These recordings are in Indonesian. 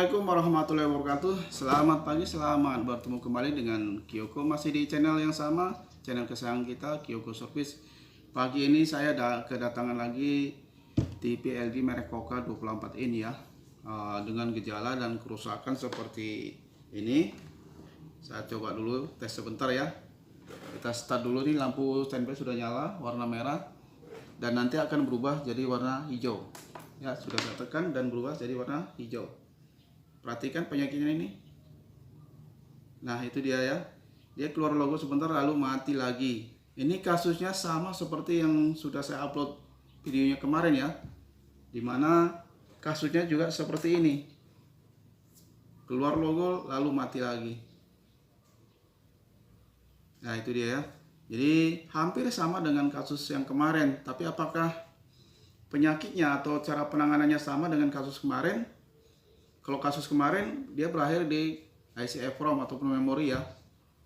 Assalamualaikum warahmatullahi wabarakatuh. Selamat pagi, selamat bertemu kembali dengan Kyoko. Masih di channel yang sama, channel kesayangan kita, Kyoko Service. Pagi ini saya kedatangan lagi TV LG merek Koka 24 in ya, dengan gejala dan kerusakan seperti ini. Saya coba dulu tes sebentar ya. Kita start dulu nih, lampu standby sudah nyala warna merah dan nanti akan berubah jadi warna hijau. Ya, sudah saya tekan dan berubah jadi warna hijau. Perhatikan penyakitnya ini. Nah, itu dia ya. Dia keluar logo sebentar lalu mati lagi. Ini kasusnya sama seperti yang sudah saya upload videonya kemarin ya. Dimana kasusnya juga seperti ini. Keluar logo lalu mati lagi. Nah, itu dia ya. Jadi hampir sama dengan kasus yang kemarin. Tapi apakah penyakitnya atau cara penanganannya sama dengan kasus kemarin? Kalau kasus kemarin dia berakhir di IC EEPROM ataupun memori ya.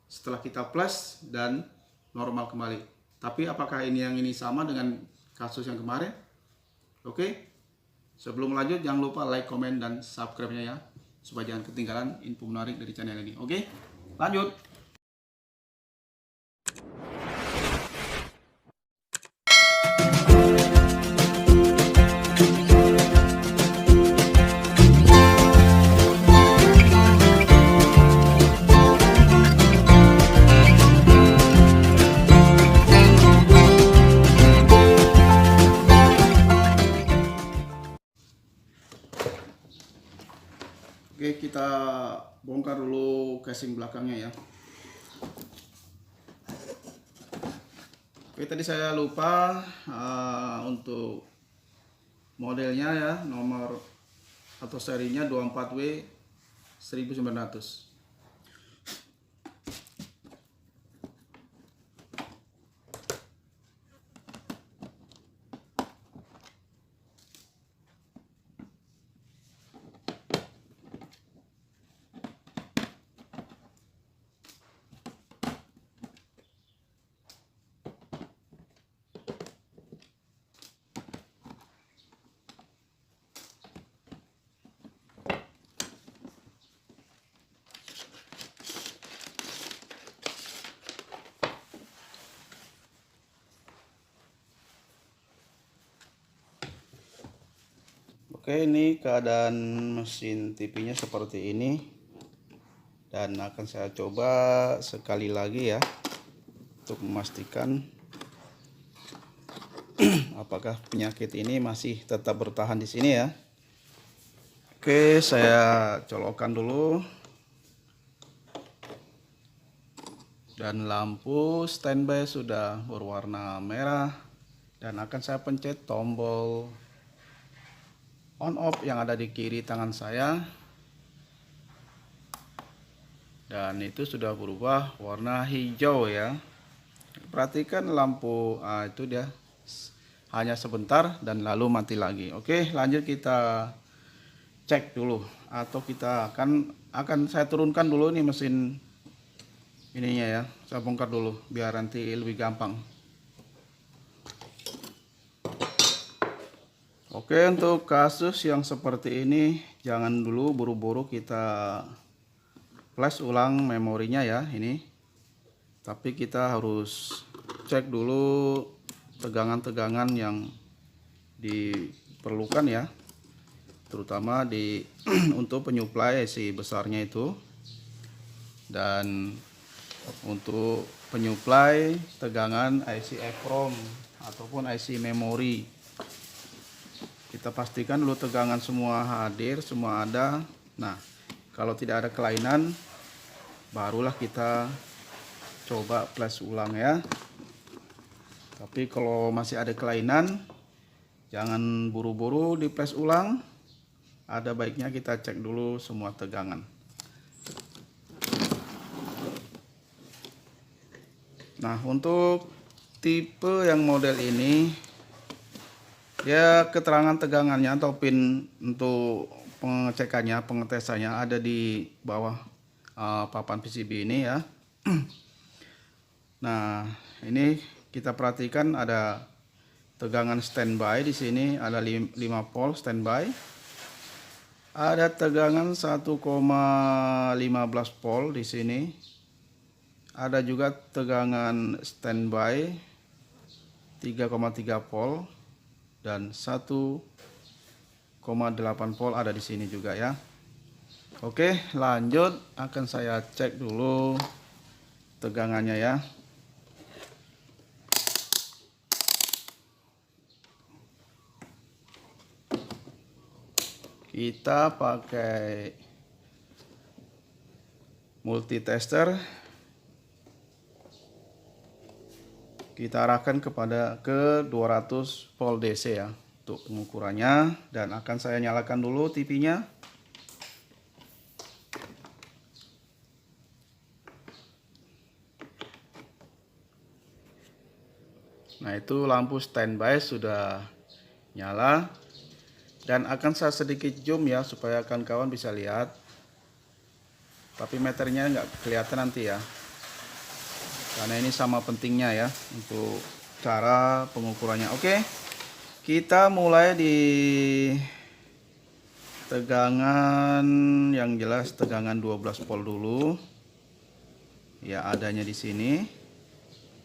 Setelah kita plus dan normal kembali. Tapi apakah ini sama dengan kasus yang kemarin? Oke. Sebelum lanjut jangan lupa like, komen dan subscribe-nya ya. Supaya jangan ketinggalan info menarik dari channel ini. Oke. Lanjut. Oke, kita bongkar dulu casing belakangnya ya. Oke, tadi saya lupa untuk modelnya ya, nomor atau serinya 24W 1900. Oke, ini keadaan mesin TV-nya seperti ini. Dan akan saya coba sekali lagi ya untuk memastikan apakah penyakit ini masih tetap bertahan di sini ya. Oke, saya colokkan dulu. Dan lampu standby sudah berwarna merah dan akan saya pencet tombol on off yang ada di kiri tangan saya, dan itu sudah berubah warna hijau ya. Perhatikan lampu, itu dia hanya sebentar dan lalu mati lagi. Oke, lanjut kita cek dulu, atau kita akan saya turunkan dulu nih mesin ininya ya. Saya bongkar dulu biar nanti lebih gampang. Oke, untuk kasus yang seperti ini jangan dulu buru-buru kita flash ulang memorinya ya ini. Tapi kita harus cek dulu tegangan-tegangan yang diperlukan ya. Terutama di untuk penyuplai IC besarnya itu. Dan untuk penyuplai tegangan IC EEPROM ataupun IC memori. Kita pastikan dulu tegangan semua hadir, semua ada. Nah, kalau tidak ada kelainan, barulah kita coba flash ulang ya. Tapi kalau masih ada kelainan, jangan buru-buru di flash ulang. Ada baiknya kita cek dulu semua tegangan. Nah, untuk tipe yang model ini, ya keterangan tegangannya atau pin untuk pengecekannya, pengetesannya ada di bawah papan PCB ini ya. Nah, ini kita perhatikan ada tegangan standby di sini, ada 5 volt standby. Ada tegangan 1,15 volt di sini. Ada juga tegangan standby 3,3 volt dan 1,8 volt ada di sini juga ya. Oke, lanjut akan saya cek dulu tegangannya ya. Kita pakai multitester. Kita arahkan ke 200 volt DC ya untuk pengukurannya, dan akan saya nyalakan dulu TV-nya. Nah, itu lampu standby sudah nyala, dan akan saya sedikit zoom ya supaya kawan-kawan bisa lihat, tapi meternya nggak kelihatan nanti ya, karena ini sama pentingnya ya untuk cara pengukurannya. Oke, kita mulai di tegangan yang jelas, tegangan 12 volt dulu ya, adanya di sini.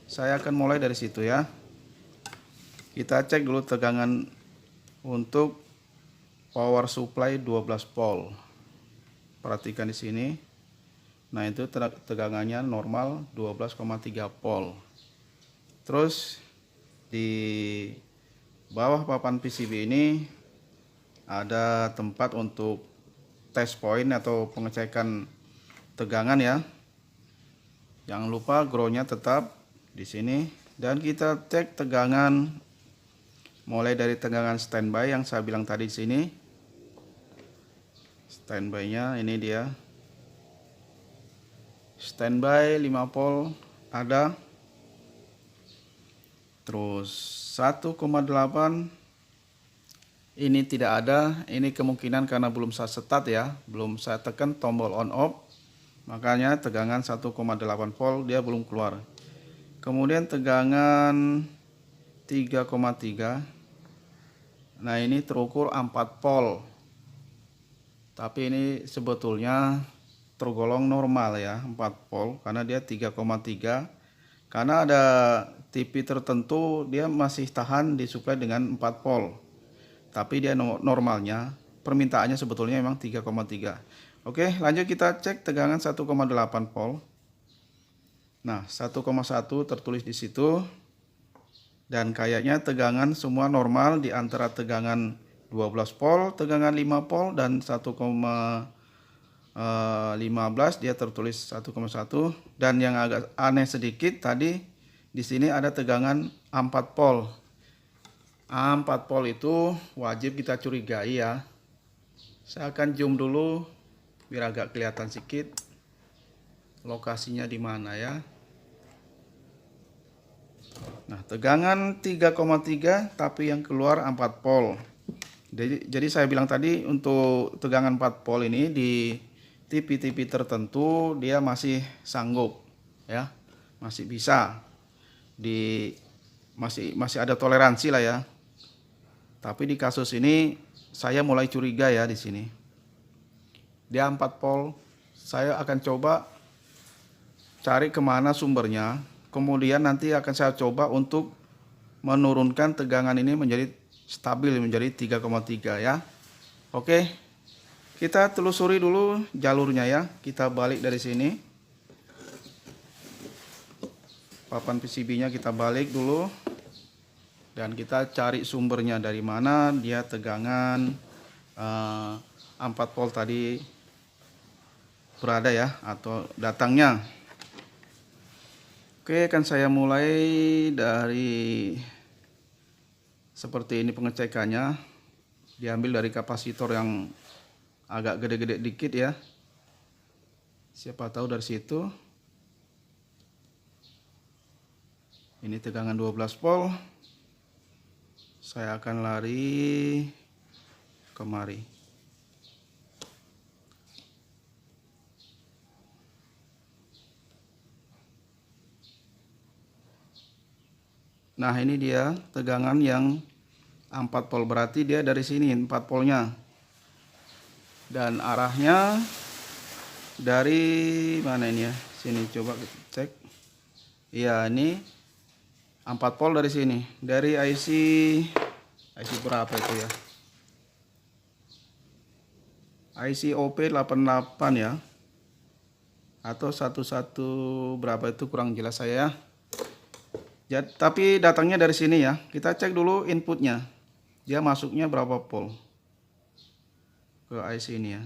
Saya akan mulai dari situ ya. Kita cek dulu tegangan untuk power supply 12 volt. Perhatikan di sini. Nah, itu tegangannya normal 12,3 volt. Terus di bawah papan PCB ini ada tempat untuk test point atau pengecekan tegangan ya. Jangan lupa groundnya tetap di sini, dan kita cek tegangan mulai dari tegangan standby yang saya bilang tadi di sini. Standby-nya ini dia. Standby 5 volt ada. Terus 1,8 ini tidak ada. Ini kemungkinan karena belum saya start ya, belum saya tekan tombol on off. Makanya tegangan 1,8 volt dia belum keluar. Kemudian tegangan 3,3. Nah, ini terukur 4 volt. Tapi ini sebetulnya tergolong normal ya, 4 volt, karena dia 3,3. Karena ada TV tertentu dia masih tahan disuplai dengan 4 volt. Tapi dia normalnya, permintaannya sebetulnya memang 3,3. Oke, lanjut kita cek tegangan 1,8 volt. Nah, 1,1 tertulis di situ. Dan kayaknya tegangan semua normal di antara tegangan 12 volt, tegangan 5 volt, dan 1,15 dia tertulis 1,1. Dan yang agak aneh sedikit tadi di sini ada tegangan 4 volt. 4 volt itu wajib kita curigai ya. Saya akan zoom dulu biar agak kelihatan sedikit lokasinya di mana ya. Nah, tegangan 3,3 tapi yang keluar 4 volt. Jadi saya bilang tadi untuk tegangan 4 volt ini di TV-TV tertentu dia masih sanggup ya. Masih bisa masih ada toleransi lah ya. Tapi di kasus ini saya mulai curiga ya di sini. Dia 4 volt. Saya akan coba cari kemana sumbernya. Kemudian nanti akan saya coba untuk menurunkan tegangan ini menjadi stabil, menjadi 3,3 ya. Oke, kita telusuri dulu jalurnya ya. Kita balik dari sini. Papan PCB-nya kita balik dulu. Dan kita cari sumbernya dari mana dia tegangan 4 volt tadi berada ya, atau datangnya. Oke, akan saya mulai dari seperti ini pengecekannya. Diambil dari kapasitor yang agak gede-gede dikit ya. Siapa tahu dari situ. Ini tegangan 12 volt. Saya akan lari kemari. Nah, ini dia tegangan yang 4 volt, berarti dia dari sini 4 voltnya. dan arahnya dari mana ini ya, sini coba cek. Iya, ini 4 volt dari sini, dari IC berapa itu ya, IC OP88 ya, atau 11 berapa itu kurang jelas saya ya. Tapi datangnya dari sini ya. Kita cek dulu inputnya, dia masuknya berapa volt ke IC ini ya.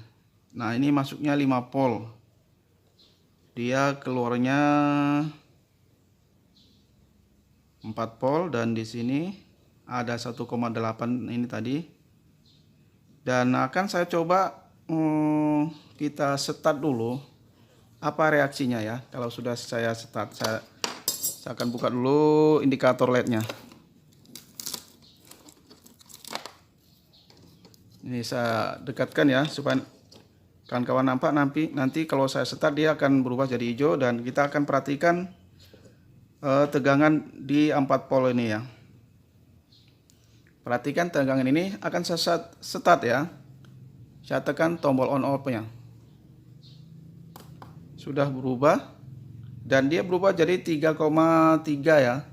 Nah, ini masuknya 5 volt, dia keluarnya 4 volt, dan di sini ada 1,8 ini tadi. Dan akan saya coba kita start dulu, apa reaksinya ya. Kalau sudah saya start, saya akan buka dulu indikator LED-nya. Ini saya dekatkan ya, supaya kawan-kawan nampak. Nanti kalau saya start dia akan berubah jadi hijau, dan kita akan perhatikan tegangan di 4 volt ini ya. Perhatikan tegangan ini akan saya start ya. Saya tekan tombol on off-nya. Sudah berubah, dan dia berubah jadi 3,3 ya.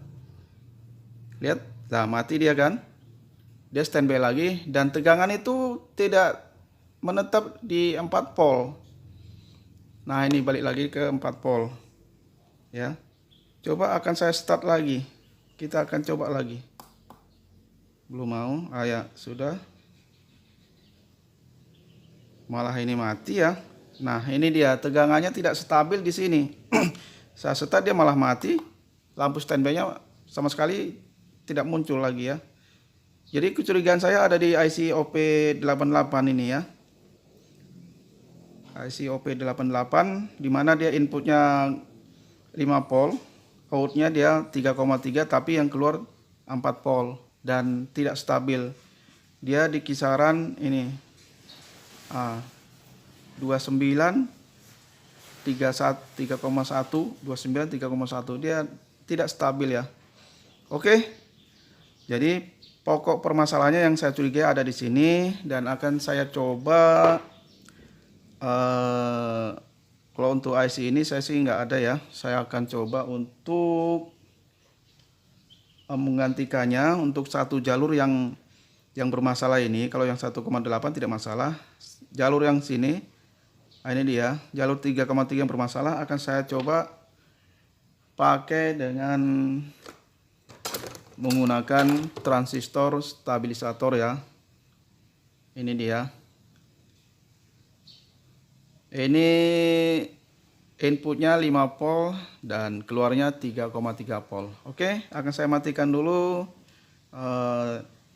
Lihat, nah mati dia kan. Dia standby lagi, dan tegangan itu tidak menetap di 4 volt. Nah, ini balik lagi ke 4 volt ya. Coba akan saya start lagi. Kita akan coba lagi. Belum mau. Ya, sudah. Malah ini mati ya. Nah, ini dia, tegangannya tidak stabil di sini. Saya start dia malah mati. Lampu standby-nya sama sekali tidak muncul lagi ya. Jadi kecurigaan saya ada di IC OP88 ini ya. IC OP88, di mana dia inputnya 5 volt, outnya dia 3,3, tapi yang keluar 4 volt dan tidak stabil. Dia di kisaran ini 29 3,1 29 3,1, dia tidak stabil ya. Oke. Jadi pokok permasalahannya yang saya curigai ada di sini, dan akan saya coba kalau untuk IC ini saya sih nggak ada ya. Saya akan coba untuk menggantikannya untuk satu jalur yang bermasalah ini. Kalau yang 1,8 tidak masalah. Jalur yang sini, ini dia, jalur 3,3 yang bermasalah, akan saya coba pakai dengan menggunakan transistor stabilisator ya. Ini dia. Ini inputnya 5 volt dan keluarnya 3,3 volt. Oke, akan saya matikan dulu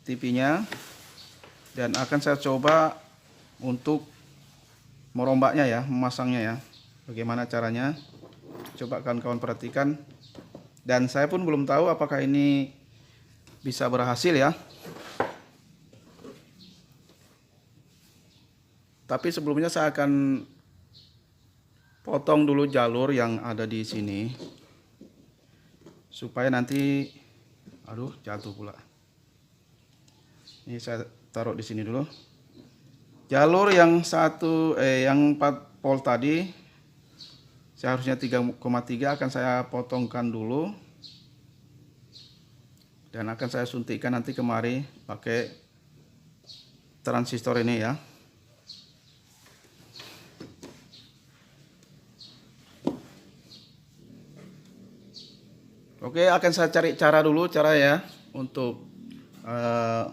TV-nya, dan akan saya coba untuk merombaknya ya, memasangnya ya. Bagaimana caranya? Coba kawan-kawan perhatikan. Dan saya pun belum tahu apakah ini bisa berhasil ya. Tapi sebelumnya saya akan potong dulu jalur yang ada di sini, supaya nanti, aduh jatuh pula. Ini saya taruh di sini dulu. Jalur yang yang 4 volt tadi, seharusnya 3,3, akan saya potongkan dulu. Dan akan saya suntikkan nanti kemari pakai transistor ini ya. Oke, akan saya cari cara dulu, ya untuk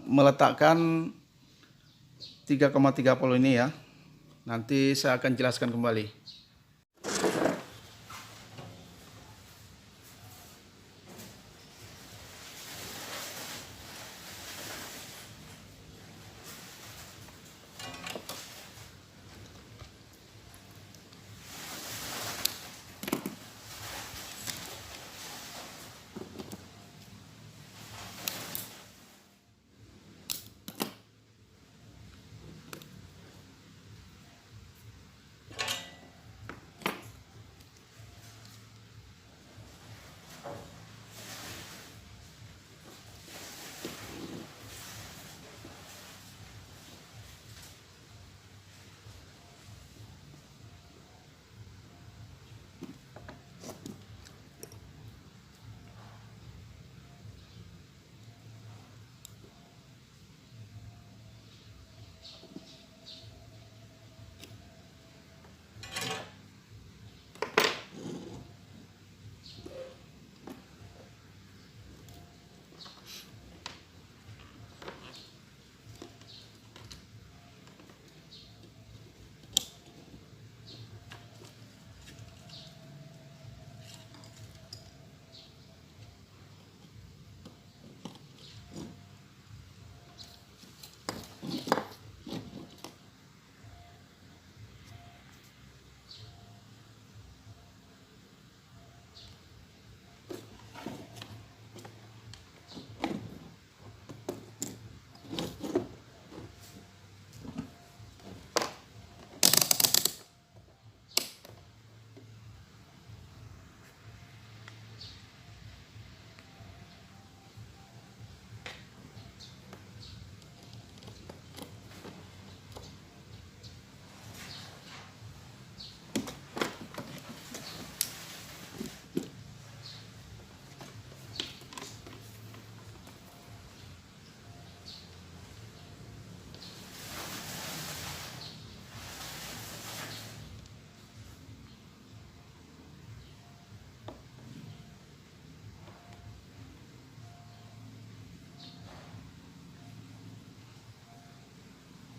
meletakkan 3,3 volt ini ya. Nanti saya akan jelaskan kembali.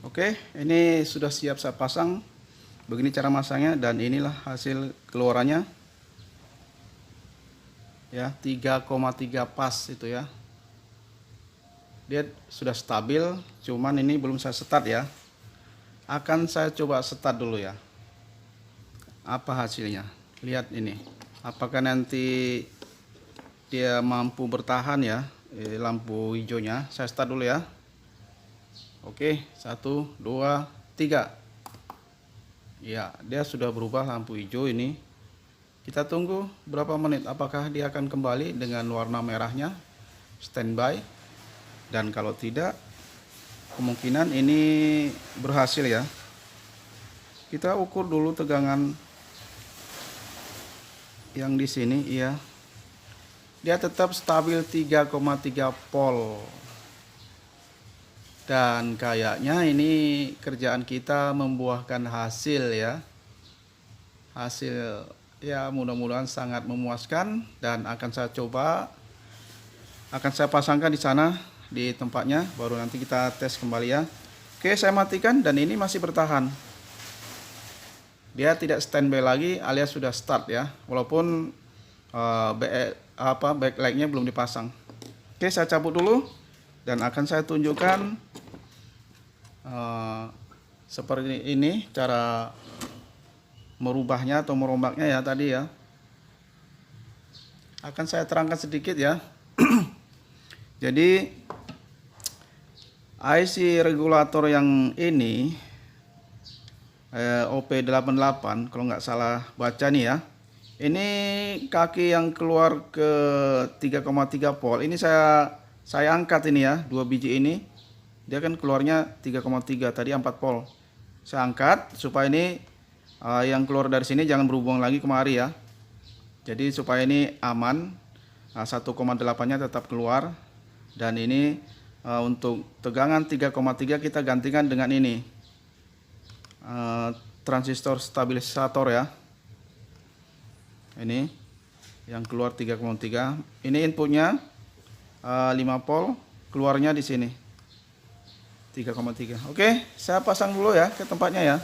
Oke, ini sudah siap saya pasang. Begini cara masangnya dan inilah hasil keluarannya. Ya, 3,3 pas itu ya. Dia sudah stabil, cuman ini belum saya start ya. Akan saya coba start dulu ya. Apa hasilnya? Lihat ini. Apakah nanti dia mampu bertahan ya? Lampu hijaunya. Saya start dulu ya. Oke, 1, 2, 3. Ya, dia sudah berubah lampu hijau ini. Kita tunggu berapa menit. Apakah dia akan kembali dengan warna merahnya? Standby. Dan kalau tidak, kemungkinan ini berhasil ya. Kita ukur dulu tegangan yang di sini ya. Dia tetap stabil 3,3 volt. Dan kayaknya ini kerjaan kita membuahkan hasil ya. Hasil ya mudah-mudahan sangat memuaskan dan akan saya coba, akan saya pasangkan di sana di tempatnya, baru nanti kita tes kembali ya. Oke, saya matikan dan ini masih bertahan. Dia tidak standby lagi alias sudah start ya, walaupun backlightnya belum dipasang. Oke, saya cabut dulu dan akan saya tunjukkan seperti ini cara merubahnya atau merombaknya ya tadi ya. Akan saya terangkan sedikit ya. Jadi IC regulator yang ini OP88 kalau nggak salah baca nih ya. Ini kaki yang keluar ke 3,3 volt. Ini saya angkat ini ya, 2 biji ini. Dia kan keluarnya 3,3, tadi 4 volt. Saya angkat supaya ini yang keluar dari sini jangan berhubung lagi kemari ya. Jadi supaya ini aman, 1,8-nya tetap keluar. Dan ini untuk tegangan 3,3 kita gantikan dengan ini transistor stabilisator ya. Ini yang keluar 3,3. Ini inputnya 5 volt, keluarnya di sini 3,3. Oke, saya pasang dulu ya ke tempatnya ya.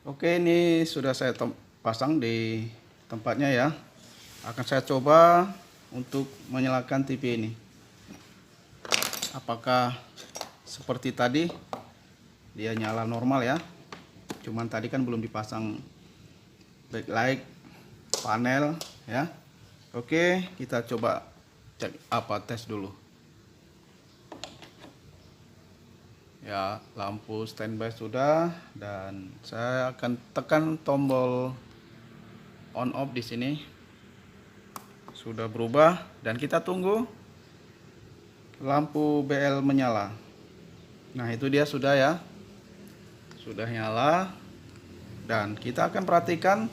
Oke, ini sudah saya pasang di tempatnya ya. Akan saya coba untuk menyalakan TV ini. Apakah seperti tadi dia nyala normal ya. Cuman tadi kan belum dipasang backlight panel ya. Oke, kita coba cek tes dulu. Ya, lampu standby sudah dan saya akan tekan tombol on off di sini. Sudah berubah dan kita tunggu lampu BL menyala. Nah, itu dia sudah ya. Sudah nyala dan kita akan perhatikan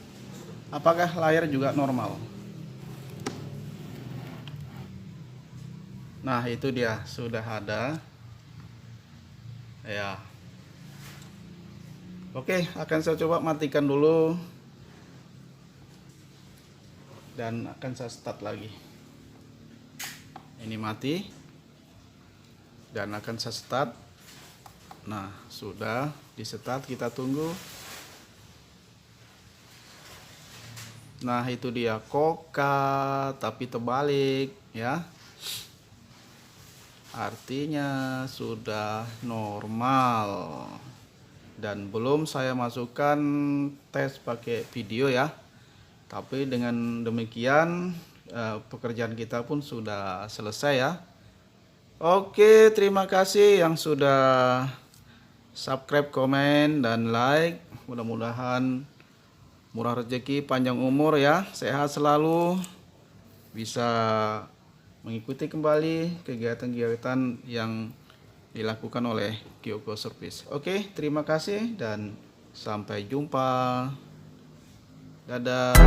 apakah layar juga normal. Nah, itu dia sudah ada. Ya. Oke, akan saya coba matikan dulu dan akan saya start lagi. Ini mati dan akan saya start. Nah, sudah di start, kita tunggu. Nah, itu dia koka tapi terbalik ya. Artinya sudah normal dan belum saya masukkan tes pakai video ya. Tapi dengan demikian pekerjaan kita pun sudah selesai ya. Oke, terima kasih yang sudah subscribe, komen, dan like. Mudah-mudahan murah rezeki, panjang umur ya, sehat selalu, bisa mengikuti kembali kegiatan-kegiatan yang dilakukan oleh Kyoko Service. Oke, terima kasih dan sampai jumpa. Dadah.